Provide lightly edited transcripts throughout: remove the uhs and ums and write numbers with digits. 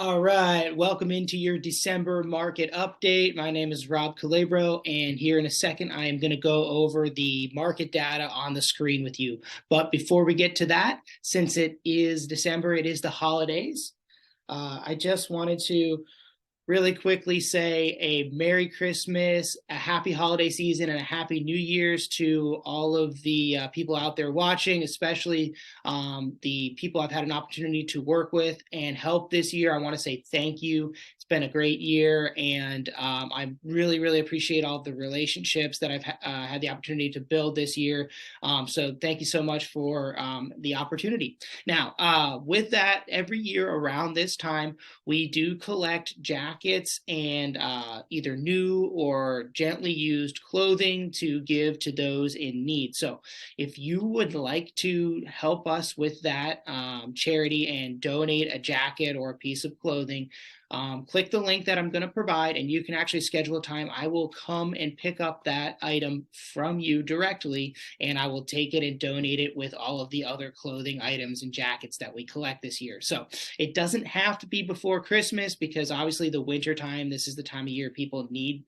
All right, welcome into your December market update. My name is Rob Calabro, and here in a second, I am going to go over the market data on the screen with you. But before we get to that, since it is December, it is the holidays. I just wanted to really quickly say a Merry Christmas, a happy holiday season, and a happy New Year's to all of the people out there watching, especially the people I've had an opportunity to work with and help this year. I want to say thank you. It's been a great year, and I really appreciate all of the relationships that I've had the opportunity to build this year. So thank you so much for the opportunity. Now, with that, every year around this time, we do collect jackets and either new or gently used clothing to give to those in need. So if you would like to help us with that charity and donate a jacket or a piece of clothing, click the link that I'm going to provide and you can actually schedule a time. I will come and pick up that item from you directly, and I will take it and donate it with all of the other clothing items and jackets that we collect this year. So it doesn't have to be before Christmas, because obviously the winter time, this is the time of year people need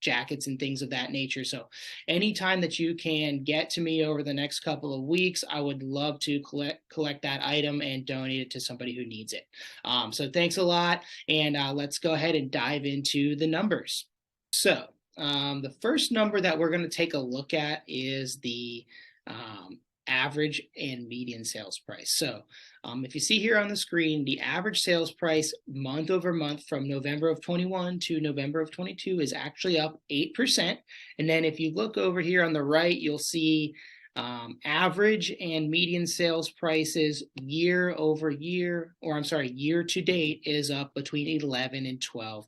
jackets and things of that nature. So anytime that you can get to me over the next couple of weeks, I would love to collect that item and donate it to somebody who needs it. So thanks a lot. And let's go ahead and dive into the numbers. So the first number that we're going to take a look at is the average and median sales price. So if you see here on the screen, the average sales price month over month from November of 21 to November of 22 is actually up 8%. And then if you look over here on the right, you'll see average and median sales prices year over year, or I'm sorry, year to date is up between 11 and 12%.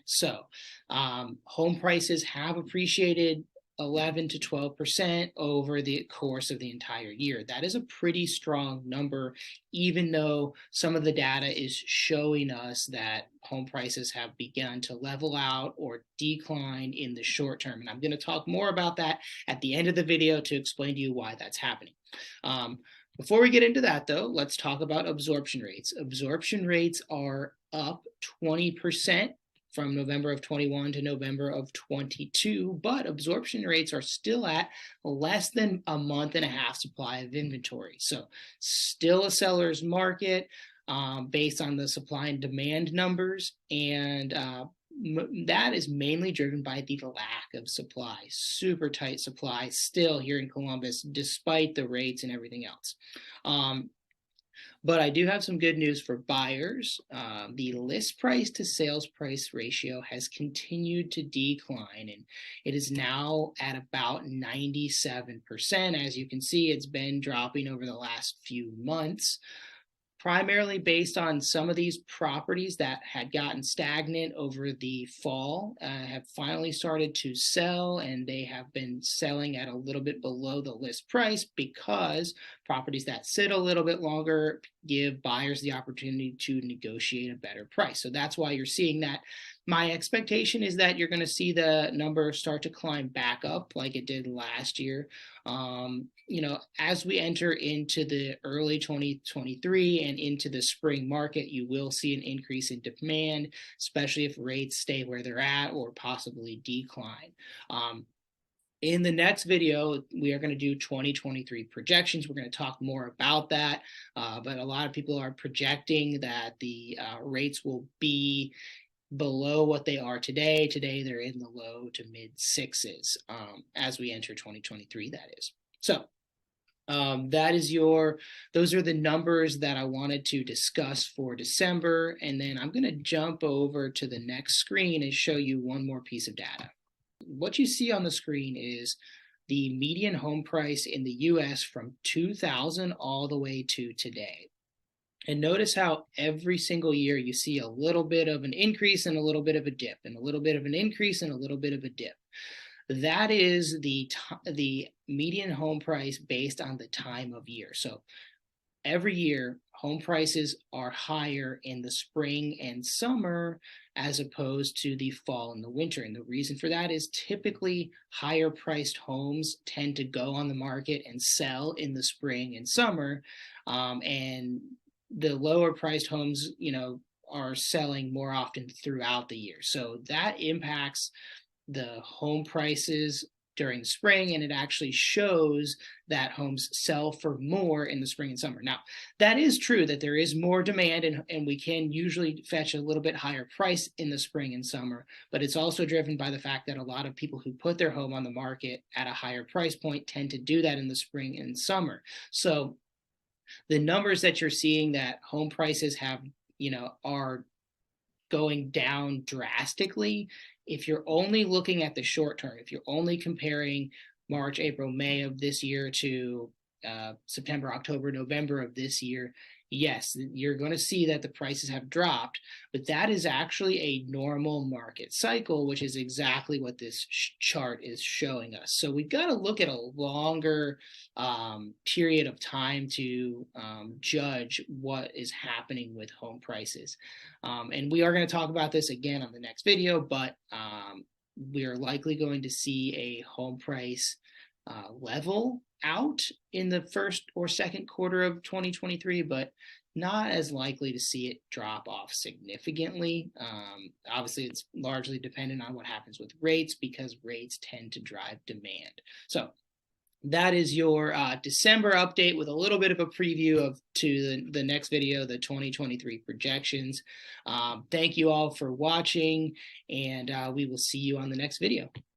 So home prices have appreciated 11 to 12% over the course of the entire year. That is a pretty strong number, even though some of the data is showing us that home prices have begun to level out or decline in the short term. And I'm going to talk more about that at the end of the video to explain to you why that's happening. Before we get into that, though, let's talk about absorption rates. Absorption rates are up 20% from November of 21 to November of 22, but absorption rates are still at less than a month and a half supply of inventory. So still a seller's market based on the supply and demand numbers, and that is mainly driven by the lack of supply. Super tight supply still here in Columbus, despite the rates and everything else. But I do have some good news for buyers. The list price to sales price ratio has continued to decline, and it is now at about 97%. As you can see, it's been dropping over the last few months, primarily based on some of these properties that had gotten stagnant over the fall have finally started to sell, and they have been selling at a little bit below the list price because properties that sit a little bit longer give buyers the opportunity to negotiate a better price. So that's why you're seeing that. My expectation is that you're going to see the number start to climb back up like it did last year. As we enter into the early 2023 and into the spring market, you will see an increase in demand, especially if rates stay where they're at or possibly decline. In the next video, we are going to do 2023 projections. We're going to talk more about that, but a lot of people are projecting that the rates will be below what they are today. Today, they're in the low to mid sixes as we enter 2023, that is. So those are the numbers that I wanted to discuss for December. And then I'm going to jump over to the next screen and show you one more piece of data. What you see on the screen is the median home price in the US from 2000 all the way to today. And notice how every single year you see a little bit of an increase and a little bit of a dip, and a little bit of an increase and a little bit of a dip. That is the median home price based on the time of year. So every year, home prices are higher in the spring and summer as opposed to the fall and the winter. And the reason for that is typically higher priced homes tend to go on the market and sell in the spring and summer. And the lower priced homes, are selling more often throughout the year. So that impacts the home prices during the spring, and it actually shows that homes sell for more in the spring and summer. Now, that is true that there is more demand, and we can usually fetch a little bit higher price in the spring and summer, but it's also driven by the fact that a lot of people who put their home on the market at a higher price point tend to do that in the spring and summer. So the numbers that you're seeing that home prices have, are going down drastically. If you're only looking at the short term, if you're only comparing March, April, May of this year to September, October, November of this year, yes, you're going to see that the prices have dropped, but that is actually a normal market cycle, which is exactly what this chart is showing us. So we've got to look at a longer period of time to judge what is happening with home prices. And we are going to talk about this again on the next video, but we are likely going to see a home price level out in the first or second quarter of 2023, but not as likely to see it drop off significantly. Obviously, it's largely dependent on what happens with rates, because rates tend to drive demand. So that is your December update with a little bit of a preview to the next video, the 2023 projections. Thank you all for watching, and we will see you on the next video.